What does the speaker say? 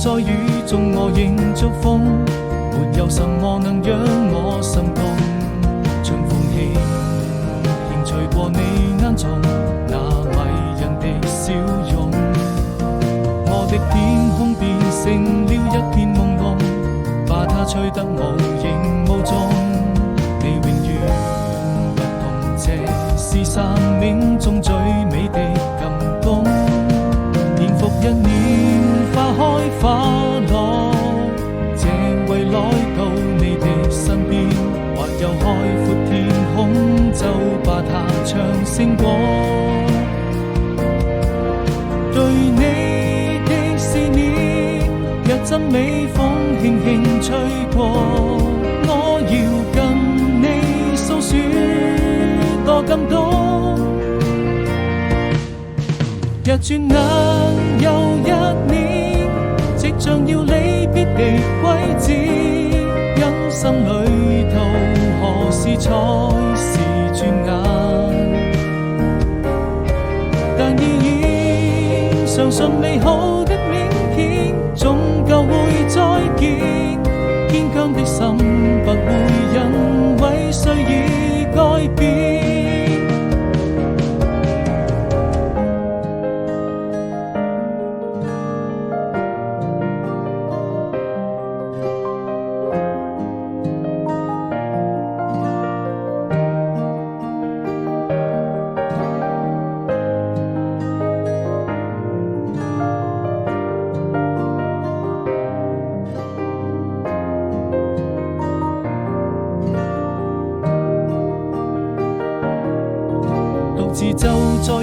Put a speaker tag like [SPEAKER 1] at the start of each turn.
[SPEAKER 1] 在雨中我仍祝福，沒有什麼能讓我心動。春風輕輕吹過你眼中那迷人的笑容，我的天空變成了一片朦朧，把它吹得無影無蹤。你永遠不同，這是生命中最美的感動。年復一年，花開花落，這為來到你的身邊，或有海闊天空，就把它唱勝過。對你的思念，若陣微風輕輕吹過，我要跟你訴說多感動。若轉眼又一年，即將要離別的季節，人生旅途何時才是轉眼？但依然相信美好的明天，終究會再見。堅強的心不會因為誰而改變。獨自走在